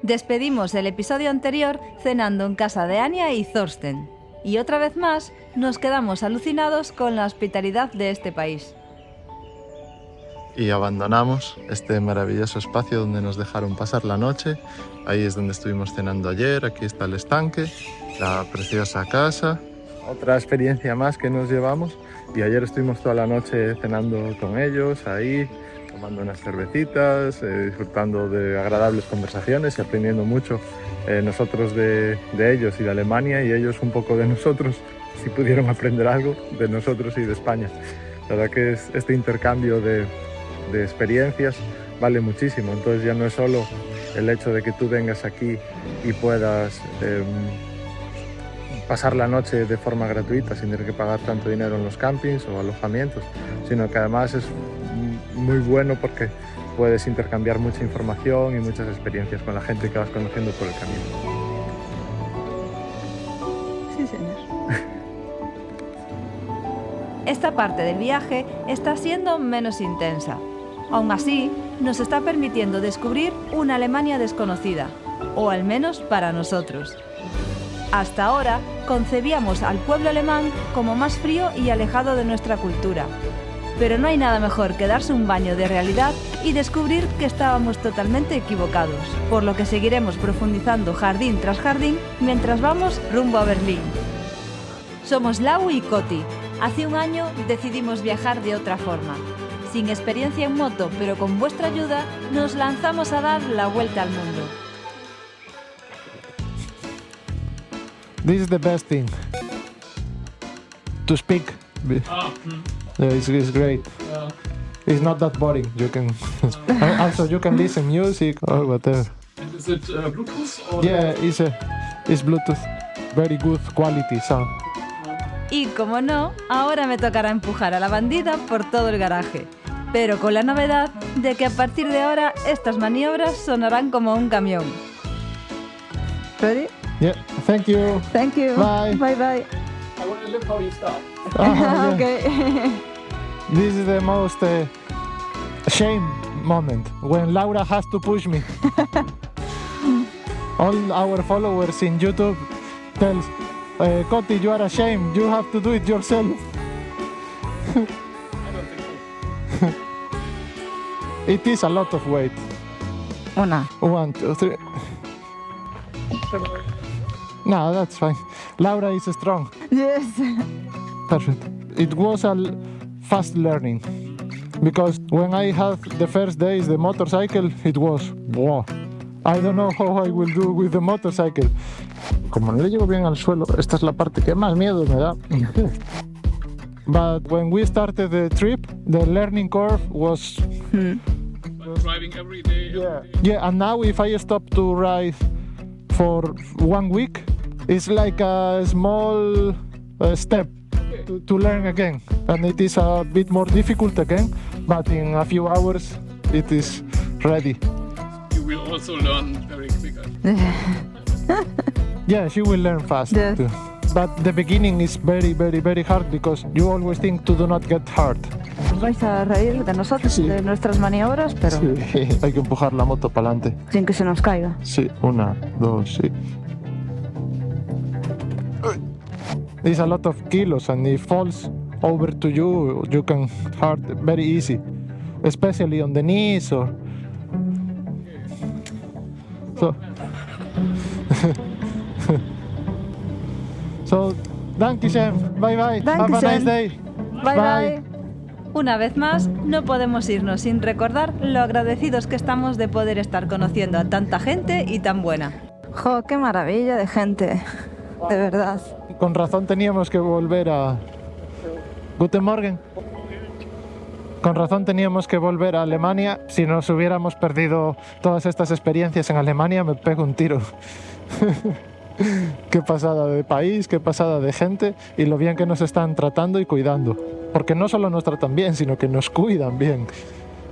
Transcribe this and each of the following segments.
Despedimos el episodio anterior cenando en casa de Anya y Thorsten. Y otra vez más, nos quedamos alucinados con la hospitalidad de este país. Y abandonamos este maravilloso espacio donde nos dejaron pasar la noche. Ahí es donde estuvimos cenando ayer, aquí está el estanque, la preciosa casa. Otra experiencia más que nos llevamos. Y ayer estuvimos toda la noche cenando con ellos, ahí, tomando unas cervecitas, disfrutando de agradables conversaciones y aprendiendo mucho nosotros de ellos y de Alemania, y ellos un poco de nosotros, si pudieron aprender algo de nosotros y de España. La verdad que este intercambio de experiencias vale muchísimo. Entonces ya no es solo el hecho de que tú vengas aquí y puedas pasar la noche de forma gratuita sin tener que pagar tanto dinero en los campings o alojamientos, sino que además es muy bueno porque puedes intercambiar mucha información y muchas experiencias con la gente que vas conociendo por el camino. Sí, señor. Esta parte del viaje está siendo menos intensa. Aún así, nos está permitiendo descubrir una Alemania desconocida, o al menos para nosotros. Hasta ahora, concebíamos al pueblo alemán como más frío y alejado de nuestra cultura. Pero no hay nada mejor que darse un baño de realidad y descubrir que estábamos totalmente equivocados, por lo que seguiremos profundizando jardín tras jardín mientras vamos rumbo a Berlín. Somos Lau y Coti. Hace un año decidimos viajar de otra forma. Sin experiencia en moto, pero con vuestra ayuda, nos lanzamos a dar la vuelta al mundo. This is the best thing. To speak. Yeah, it's great. Yeah. It's not that boring. You can also you can listen music or whatever. And is it Bluetooth or? Yeah, it's Bluetooth. Very good quality sound. Y como no, ahora me tocará empujar a la bandida por todo el garaje. Pero con la novedad de que a partir de ahora estas maniobras sonarán como un camión. Ready? Yeah, thank you. Thank you. Bye. Bye bye. I want to live how you start. Yeah. Okay. This is the most shame moment when Laura has to push me. All our followers in YouTube tells, Coti, you are ashamed. You have to do it yourself. I don't think so. It is a lot of weight. Una. 1, 2, 3. No, that's fine. Laura is strong. Yes. Perfect. It was a fast learning because when I had the first days the motorcycle, it was wow. I don't know how I will do with the motorcycle. Como no le llego bien al suelo, esta es la parte que más miedo me da. But when we started the trip, the learning curve was But driving every day. yeah. And now if I stop to ride for 1 week, it's like a small step to learn again, and it is a bit more difficult again, but in a few hours it is ready. You will also learn very quick. Yeah, she will learn fast Yes. too. But the beginning is very, very, very hard because you always think to do not get hurt. Os vais a reír de nosotros, Sí. de nuestras maniobras, pero Sí, hay que empujar la moto para adelante. sin que se nos caiga. Sí, 1, 2, sí. It's a lot of kilos, and if falls over to you, you can hurt very easy, especially on the knees or. So. So, danke schön. Bye bye. Have a Dankeschön. nice day. Bye bye. Una vez más, no podemos irnos sin recordar lo agradecidos que estamos de poder estar conociendo a tanta gente y tan buena. Jo, qué maravilla de gente. De verdad. Con razón teníamos que volver a. Guten Morgen. Con razón teníamos que volver a Alemania. Si nos hubiéramos perdido todas estas experiencias en Alemania, me pego un tiro. Qué pasada de país, qué pasada de gente y lo bien que nos están tratando y cuidando. Porque no solo nos tratan bien, sino que nos cuidan bien.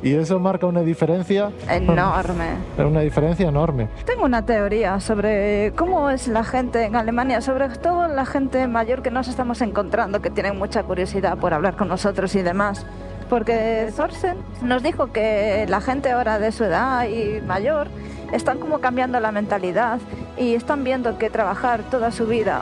Y eso marca una diferencia. Enorme. Una diferencia enorme. Tengo una teoría sobre cómo es la gente en Alemania, sobre todo la gente mayor que nos estamos encontrando, que tienen mucha curiosidad por hablar con nosotros y demás. Porque Thorsten nos dijo que la gente ahora de su edad y mayor están como cambiando la mentalidad y están viendo que trabajar toda su vida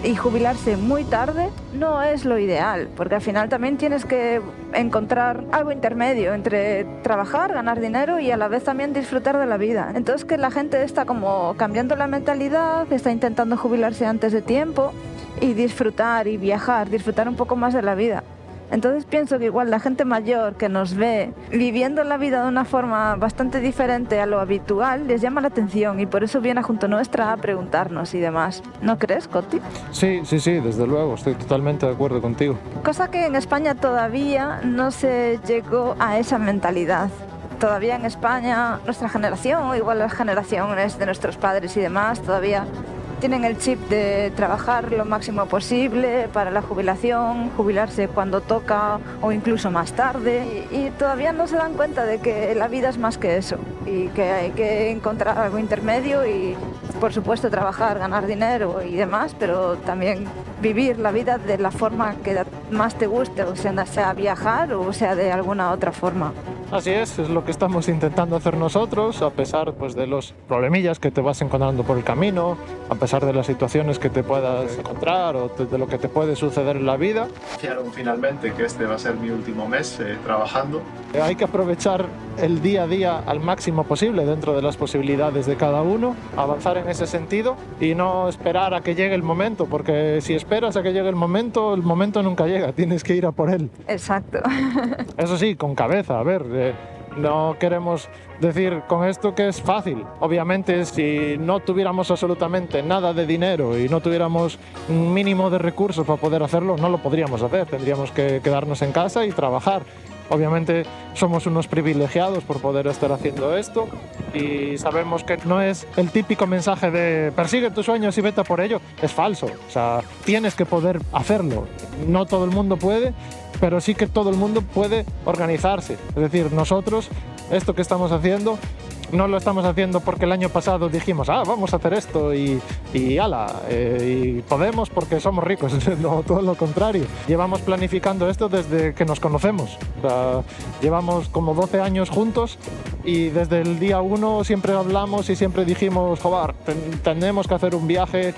y jubilarse muy tarde no es lo ideal, porque al final también tienes que encontrar algo intermedio entre trabajar, ganar dinero y a la vez también disfrutar de la vida. Entonces que la gente está como cambiando la mentalidad, está intentando jubilarse antes de tiempo y disfrutar y viajar, disfrutar un poco más de la vida. Entonces pienso que igual la gente mayor que nos ve viviendo la vida de una forma bastante diferente a lo habitual les llama la atención y por eso viene junto nuestra a preguntarnos y demás. ¿No crees, Coti? Sí, desde luego, estoy totalmente de acuerdo contigo. Cosa que en España todavía no se llegó a esa mentalidad. Todavía en España nuestra generación, o igual las generaciones de nuestros padres y demás, todavía tienen el chip de trabajar lo máximo posible para la jubilación, jubilarse cuando toca o incluso más tarde y todavía no se dan cuenta de que la vida es más que eso y que hay que encontrar algo intermedio y por supuesto trabajar, ganar dinero y demás, pero también vivir la vida de la forma que más te guste, o sea viajar o sea de alguna otra forma. Así es lo que estamos intentando hacer nosotros, a pesar pues, de los problemillas que te vas encontrando por el camino, a pesar de las situaciones que te puedas encontrar o de lo que te puede suceder en la vida. Anunciaron finalmente que este va a ser mi último mes trabajando. Hay que aprovechar el día a día al máximo posible dentro de las posibilidades de cada uno, avanzar en ese sentido y no esperar a que llegue el momento, porque si esperas a que llegue el momento nunca llega, tienes que ir a por él. Exacto. Eso sí, con cabeza, a ver, no queremos decir con esto que es fácil. Obviamente, si no tuviéramos absolutamente nada de dinero y no tuviéramos un mínimo de recursos para poder hacerlo, no lo podríamos hacer. Tendríamos que quedarnos en casa y trabajar. Obviamente somos unos privilegiados por poder estar haciendo esto y sabemos que no es el típico mensaje de persigue tus sueños y vete a por ello. Es falso. O sea, tienes que poder hacerlo. No todo el mundo puede, pero sí que todo el mundo puede organizarse. Es decir, nosotros, esto que estamos haciendo, no lo estamos haciendo porque el año pasado dijimos, vamos a hacer esto y podemos porque somos ricos. No, todo lo contrario. Llevamos planificando esto desde que nos conocemos. O sea, llevamos como 12 años juntos y desde el día 1 siempre hablamos y siempre dijimos, joder, tenemos que hacer un viaje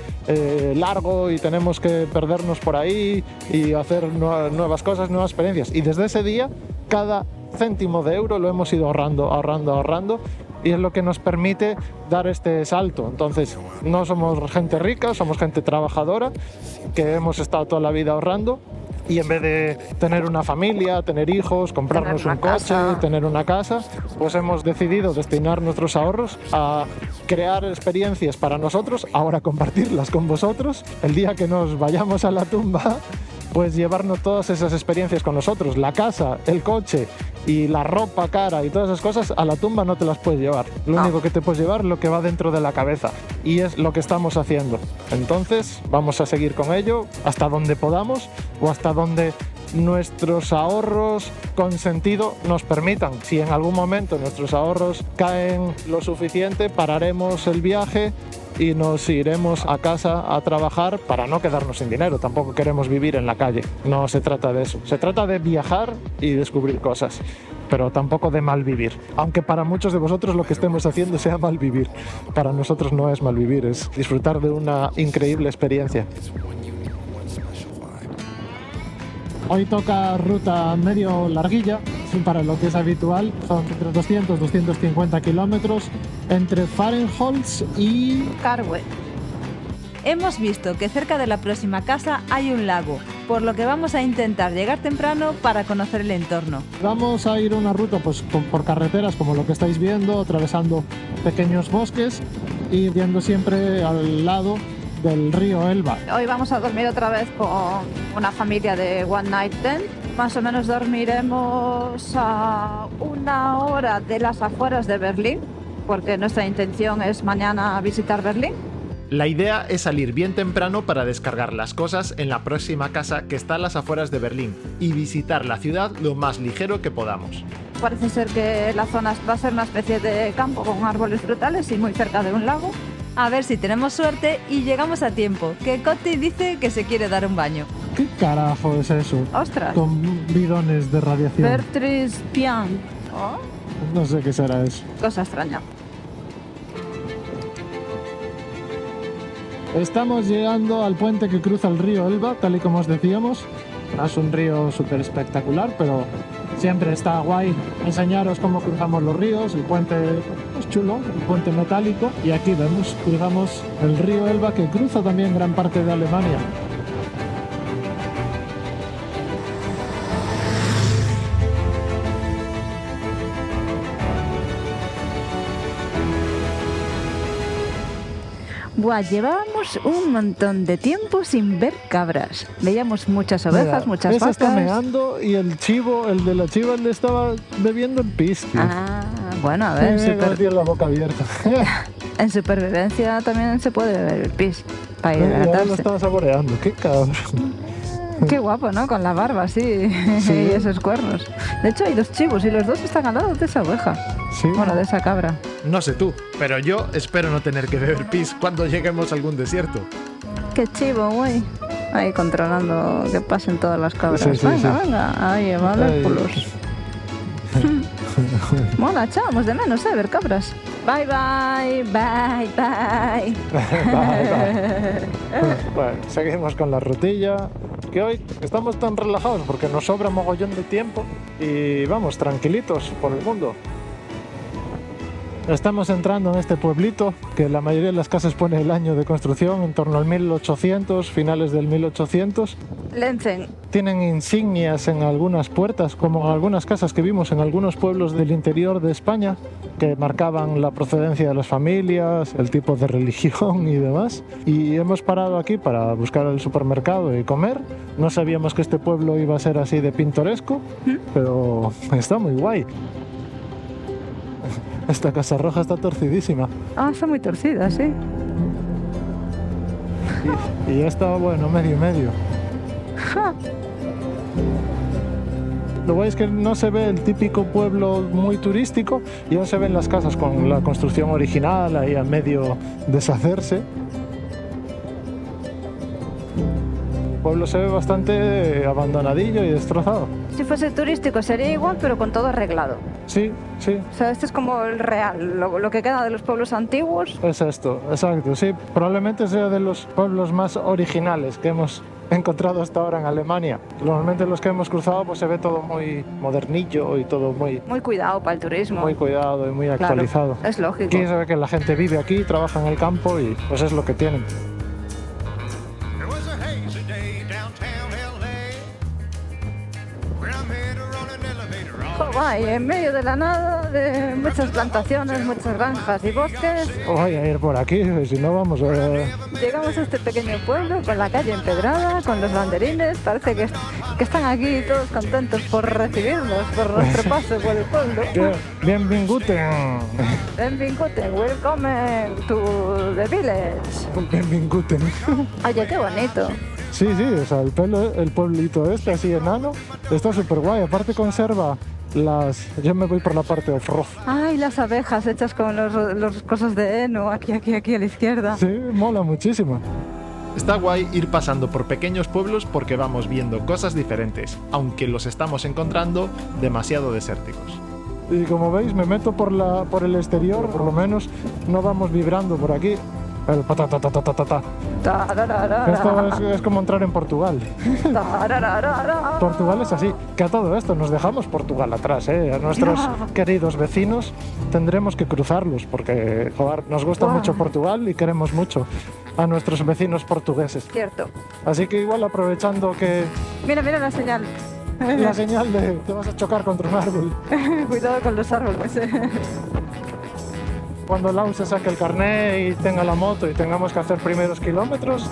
largo y tenemos que perdernos por ahí y hacer nuevas cosas, nuevas experiencias. Y desde ese día, cada céntimo de euro lo hemos ido ahorrando y es lo que nos permite dar este salto. Entonces, no somos gente rica, somos gente trabajadora que hemos estado toda la vida ahorrando y en vez de tener una familia, tener hijos, comprarnos un coche, tener una casa, pues hemos decidido destinar nuestros ahorros a crear experiencias para nosotros, ahora compartirlas con vosotros. El día que nos vayamos a la tumba, pues llevarnos todas esas experiencias con nosotros, la casa, el coche y la ropa cara y todas esas cosas, a la tumba no te las puedes llevar. Lo único que te puedes llevar es lo que va dentro de la cabeza y es lo que estamos haciendo. Entonces vamos a seguir con ello hasta donde podamos o hasta donde nuestros ahorros con sentido nos permitan. Si en algún momento nuestros ahorros caen lo suficiente, pararemos el viaje y nos iremos a casa a trabajar para no quedarnos sin dinero. Tampoco queremos vivir en la calle. No se trata de eso. Se trata de viajar y descubrir cosas, pero tampoco de mal vivir. Aunque para muchos de vosotros lo que estemos haciendo sea mal vivir. Para nosotros no es mal vivir, es disfrutar de una increíble experiencia. Hoy toca ruta medio larguilla, para lo que es habitual. Son entre 200 y 250 kilómetros entre Fahrenholz y Carwe. Hemos visto que cerca de la próxima casa hay un lago, por lo que vamos a intentar llegar temprano para conocer el entorno. Vamos a ir una ruta pues, por carreteras como lo que estáis viendo, atravesando pequeños bosques y viendo siempre al lado del río Elba. Hoy vamos a dormir otra vez con una familia de One Night Tent. Más o menos dormiremos a 1 hora de las afueras de Berlín, porque nuestra intención es mañana visitar Berlín. La idea es salir bien temprano para descargar las cosas en la próxima casa que está a las afueras de Berlín y visitar la ciudad lo más ligero que podamos. Parece ser que la zona va a ser una especie de campo con árboles frutales y muy cerca de un lago. A ver si tenemos suerte y llegamos a tiempo, que Coti dice que se quiere dar un baño. ¿Qué carajo es eso? ¡Ostras! Con bidones de radiación. Bertris Pian. No sé qué será eso. Cosa extraña. Estamos llegando al puente que cruza el río Elba, tal y como os decíamos. Es un río súper espectacular, pero siempre está guay enseñaros cómo cruzamos los ríos. El puente es chulo, el puente metálico. Y aquí vemos, cruzamos el río Elba, que cruza también gran parte de Alemania. Buah, llevábamos un montón de tiempo sin ver cabras. Veíamos muchas ovejas, Mira, muchas ese está vacas. meando y el chivo, el de la chiva, le estaba bebiendo el pis, tío. Ah, bueno, a ver, Tiene la boca abierta. en supervivencia también se puede beber el pis para Ya lo hidratarse. estaba saboreando, qué cabrón. Qué guapo, ¿no? Con la barba así Sí. y esos cuernos. De hecho, hay dos chivos y los dos están al lado de esa oveja. Sí. Bueno, de esa cabra. No sé tú, pero yo espero no tener que beber pis cuando lleguemos a algún desierto. Qué chivo, güey. Ahí controlando que pasen todas las cabras. Sí, sí, venga, sí. venga. Ahí, vale, Ay. culos. Mola, echábamos de menos, ver cabras. Bye, bye, bye, bye. Bueno, seguimos con la rutilla. Que hoy estamos tan relajados porque nos sobra mogollón de tiempo y vamos tranquilitos por el mundo. Estamos entrando en este pueblito que la mayoría de las casas pone el año de construcción en torno al 1800, finales del 1800. Lenzen. Tienen insignias en algunas puertas, como en algunas casas que vimos en algunos pueblos del interior de España, que marcaban la procedencia de las familias, el tipo de religión y demás. Y hemos parado aquí para buscar el supermercado y comer. No sabíamos que este pueblo iba a ser así de pintoresco, pero está muy guay. Esta casa roja está torcidísima. Ah, está muy torcida, sí. Y ya está, bueno, medio y medio. Ja. Lo guay es que no se ve el típico pueblo muy turístico y no se ven las casas con la construcción original ahí a medio deshacerse. El pueblo se ve bastante abandonadillo y destrozado. Si fuese turístico sería igual, pero con todo arreglado. Sí, sí, O sea, este es como el real, lo que queda de los pueblos antiguos. es esto, exacto. Sí, probablemente sea de los pueblos más originales que hemos encontrado hasta ahora en Alemania. Normalmente los que hemos cruzado pues se ve todo muy modernillo y todo muy Muy cuidado para el turismo. muy cuidado y muy Claro, actualizado. es lógico. Aquí se ve que la gente vive aquí, trabaja en el campo y pues es lo que tienen. There was a hazy day downtown LA where I met her on an elevator. Guay, en medio de la nada, de muchas plantaciones, muchas granjas y bosques, Voy a ir por aquí, si no vamos a... llegamos a este pequeño pueblo con la calle empedrada, con los banderines. Parece que están aquí todos contentos por recibirnos, por nuestro paso por el pueblo. Bienvenguten. Benvingutten, welcome to the village. Bienvenguten. Oye, qué bonito. Sí, sí, o sea, el pueblito este así enano está súper guay. Aparte conserva las... Yo me voy por la parte off-road. Ay, las abejas hechas con los cosas de heno, aquí a la izquierda. Sí, mola muchísimo. Está guay ir pasando por pequeños pueblos porque vamos viendo cosas diferentes, aunque los estamos encontrando demasiado desérticos. Y como veis, me meto por el exterior, por lo menos no vamos vibrando por aquí. El patatatatata. Esto es como entrar en Portugal. Portugal es así. Que a todo esto nos dejamos Portugal atrás, ¿eh? A nuestros queridos vecinos tendremos que cruzarlos porque, joder, nos gusta Guau. mucho Portugal y queremos mucho a nuestros vecinos portugueses. Cierto. Así que igual aprovechando que Mira la señal. la señal de te vas a chocar contra un árbol. Cuidado con los árboles. Cuando Lau se saque el carné y tenga la moto y tengamos que hacer primeros kilómetros,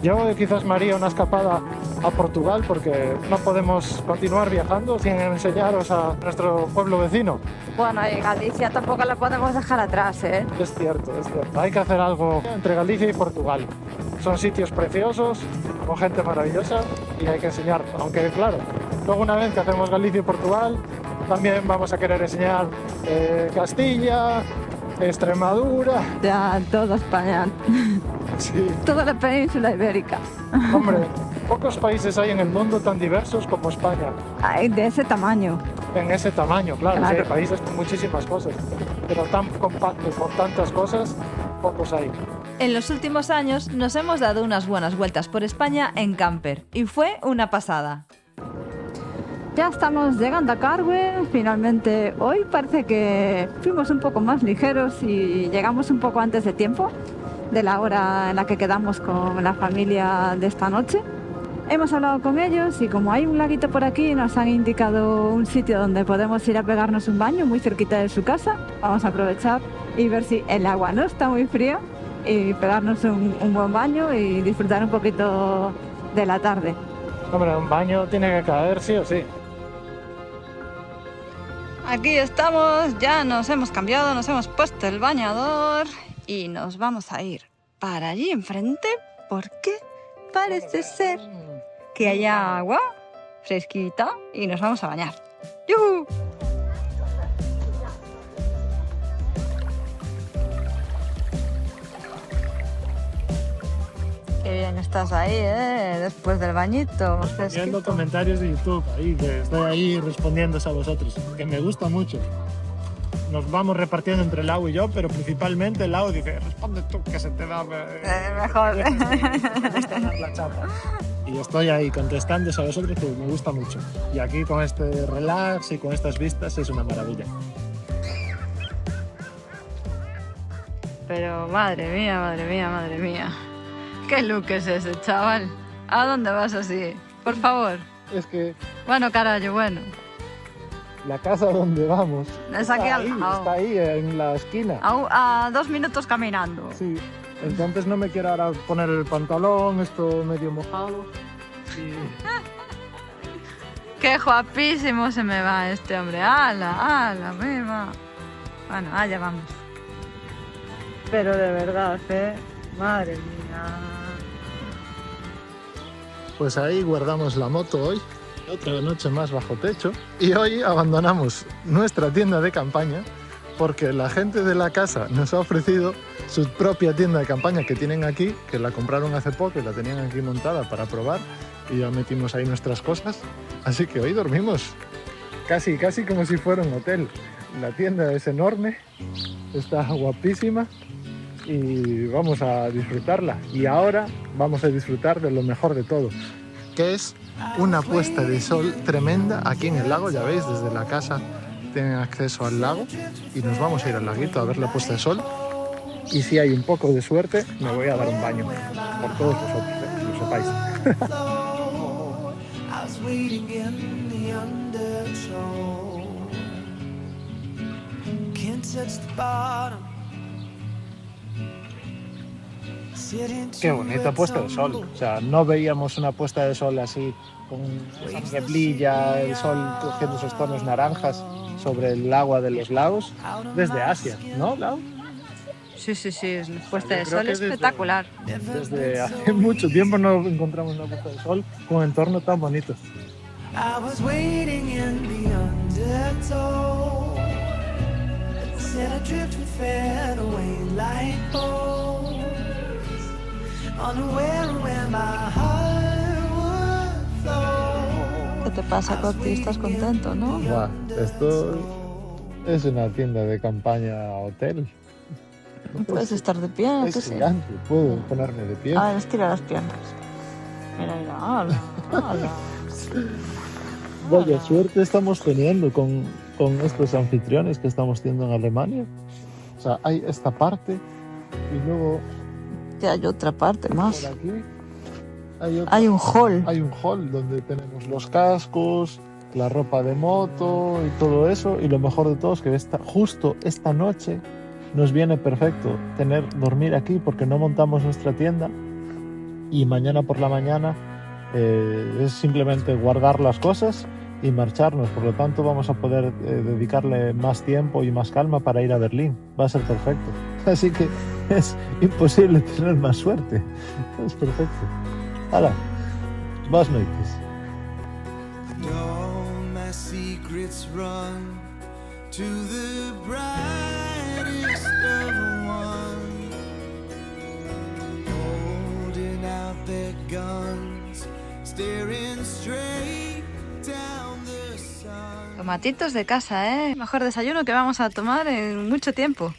yo quizás me haría una escapada a Portugal porque no podemos continuar viajando sin enseñaros a nuestro pueblo vecino. Bueno, y Galicia tampoco la podemos dejar atrás, ¿eh? Es cierto, es cierto. Hay que hacer algo entre Galicia y Portugal. Son sitios preciosos, con gente maravillosa y hay que enseñar. Aunque claro, luego una vez que hacemos Galicia y Portugal, también vamos a querer enseñar Castilla, Extremadura. Ya, toda España, Sí. toda la península ibérica. Hombre, pocos países hay en el mundo tan diversos como España. Ay, de ese tamaño. En ese tamaño, claro, Claro. sí, países con muchísimas cosas, pero tan compacto, con tantas cosas, pocos hay. En los últimos años nos hemos dado unas buenas vueltas por España en camper y fue una pasada. Ya estamos llegando a Carwe, finalmente hoy parece que fuimos un poco más ligeros y llegamos un poco antes de tiempo, de la hora en la que quedamos con la familia de esta noche. Hemos hablado con ellos y como hay un laguito por aquí nos han indicado un sitio donde podemos ir a pegarnos un baño muy cerquita de su casa. Vamos a aprovechar y ver si el agua no está muy fría y pegarnos un buen baño y disfrutar un poquito de la tarde. Hombre, un baño tiene que caer sí o sí. Aquí estamos, ya nos hemos cambiado, nos hemos puesto el bañador y nos vamos a ir para allí enfrente porque parece ser que hay agua fresquita y nos vamos a bañar. ¡Yujú! Qué bien estás ahí, después del bañito. Viendo Fresquito. comentarios de YouTube ahí, que estoy ahí respondiéndose a vosotros, que me gusta mucho. Nos vamos repartiendo entre Lau y yo, pero principalmente Lau dice, responde tú que se te da Mejor. me gusta más la chapa. Y estoy ahí contestándose a vosotros, que me gusta mucho. Y aquí con este relax y con estas vistas es una maravilla. Pero madre mía, madre mía, madre mía. ¿Qué look es ese, chaval? ¿A dónde vas así? Por favor. Es que Bueno, carajo, bueno. la casa donde vamos Es aquí al lado. está ahí en la esquina. A 2 minutos caminando. Sí, entonces no me quiero ahora poner el pantalón, esto medio mojado. Y... Qué guapísimo se me va este hombre. ¡Hala, hala, mima! Bueno, allá vamos. Pero de verdad, madre mía. Pues ahí guardamos la moto hoy, otra noche más bajo techo, y hoy abandonamos nuestra tienda de campaña porque la gente de la casa nos ha ofrecido su propia tienda de campaña que tienen aquí, que la compraron hace poco y la tenían aquí montada para probar, y ya metimos ahí nuestras cosas, así que hoy dormimos casi como si fuera un hotel. La tienda es enorme, está guapísima y vamos a disfrutarla. Y ahora vamos a disfrutar de lo mejor de todo, que es una puesta de sol tremenda aquí en el lago. Ya veis, desde la casa tienen acceso al lago y nos vamos a ir al laguito a ver la puesta de sol. Y si hay un poco de suerte, me voy a dar un baño por todos vosotros, que lo sepáis. Qué bonita puesta de sol. O sea, no veíamos una puesta de sol así, con esa neblilla, el sol cogiendo esos tonos naranjas sobre el agua de los lagos, desde Asia, ¿no, Lau? Sí, es la puesta de Yo creo sol que desde- espectacular. Desde hace mucho tiempo no encontramos una puesta de sol con un entorno tan bonito. I was waiting in the undertow. Said adrift and fed away like bones. Unaware of where my heart would flow. ¿Qué te pasa, Coti? ¿Estás contento, no? Buah, esto es una tienda de campaña hotel. Puedes estar de pie, ¿no? Es ¿Qué sé? gigante, puedo ponerme de pie. A ver, estira las piernas. Mira, ala, ala. Vaya suerte estamos teniendo con estos anfitriones que estamos teniendo en Alemania. O sea, hay esta parte y luego Ya hay otra parte más. por aquí hay otra. Hay un hall. Hay un hall donde tenemos los cascos, la ropa de moto y todo eso. Y lo mejor de todo es que justo esta noche nos viene perfecto dormir aquí porque no montamos nuestra tienda y mañana por la mañana es simplemente guardar las cosas y marcharnos. Por lo tanto vamos a poder dedicarle más tiempo y más calma para ir a Berlín. Va a ser perfecto. Así que es imposible tener más suerte. Es perfecto. ¡Hala! Buenas noches. All my secrets run to the brightest of one. Holding out their guns, staring straight down the sun. Tomatitos de casa, ¿eh? Mejor desayuno que vamos a tomar en mucho tiempo.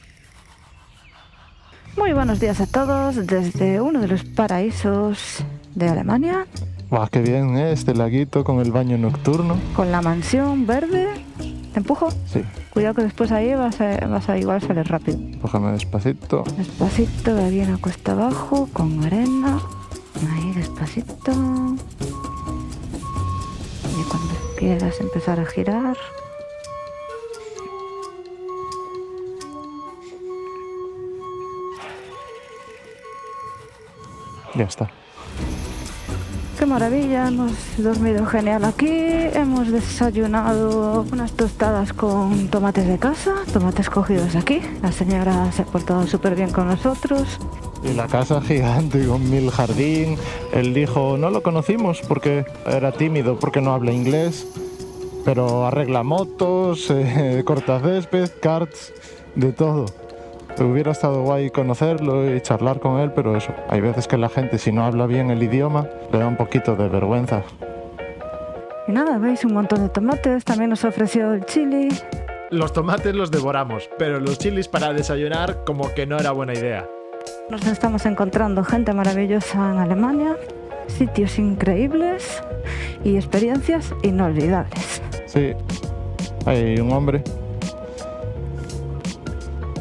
Muy buenos días a todos desde uno de los paraísos de Alemania, Buah, qué bien, este laguito con el baño nocturno. con la mansión verde. ¿Te empujo? Sí, Cuidado que después ahí vas a igual salir rápido. cógeme despacito. Despacito, de aquí una cuesta abajo, con arena. Ahí, despacito. Y cuando quieras empezar a girar. Ya está. ¡Qué maravilla! Hemos dormido genial aquí. Hemos desayunado unas tostadas con tomates de casa, tomates cogidos aquí. La señora se ha portado súper bien con nosotros. Y la casa gigante con 1000 jardín. Él dijo, no lo conocimos porque era tímido, porque no habla inglés. Pero arregla motos, corta césped, karts, de todo. Hubiera estado guay conocerlo y charlar con él, pero eso, hay veces que la gente, si no habla bien el idioma, le da un poquito de vergüenza. Y nada, veis un montón de tomates. También nos ofreció el chili. Los tomates los devoramos, pero los chilis para desayunar como que no era buena idea. Nos estamos encontrando gente maravillosa en Alemania, sitios increíbles y experiencias inolvidables. Sí, hay un hombre.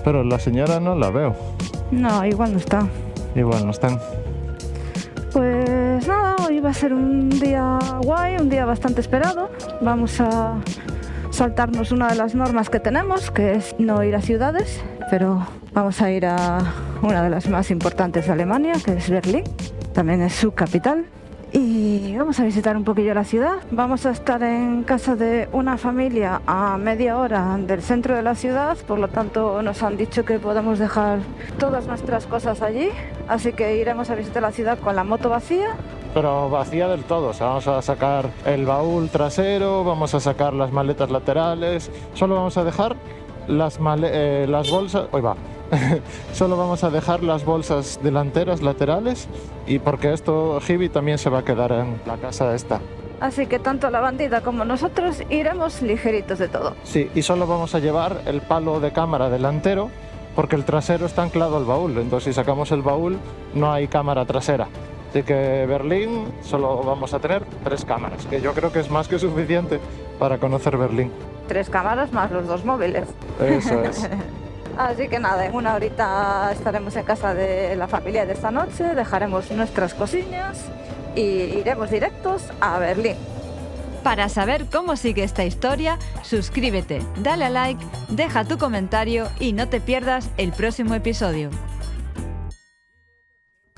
Pero la señora no la veo. No, igual no está. Igual no están. Pues nada, hoy va a ser un día guay, un día bastante esperado. Vamos a saltarnos una de las normas que tenemos, que es no ir a ciudades, pero vamos a ir a una de las más importantes de Alemania, que es Berlín. También es su capital. Y vamos a visitar un poquillo la ciudad. Vamos a estar en casa de una familia a media hora del centro de la ciudad, por lo tanto nos han dicho que podemos dejar todas nuestras cosas allí, así que iremos a visitar la ciudad con la moto vacía. Pero vacía del todo, o sea, vamos a sacar el baúl trasero, vamos a sacar las maletas laterales, solo vamos a dejar las bolsas... Uy, va. Solo vamos a dejar las bolsas delanteras, laterales, y porque esto, Hibi también se va a quedar en la casa esta. Así que tanto la bandida como nosotros iremos ligeritos de todo. Sí, y solo vamos a llevar el palo de cámara delantero, porque el trasero está anclado al baúl, entonces si sacamos el baúl no hay cámara trasera. Así que Berlín solo vamos a tener 3 cámaras, que yo creo que es más que suficiente para conocer Berlín. 3 cámaras más los 2 móviles. Eso es. Así que nada, en una horita estaremos en casa de la familia de esta noche, dejaremos nuestras cosillas y iremos directos a Berlín. Para saber cómo sigue esta historia, suscríbete, dale a like, deja tu comentario y no te pierdas el próximo episodio.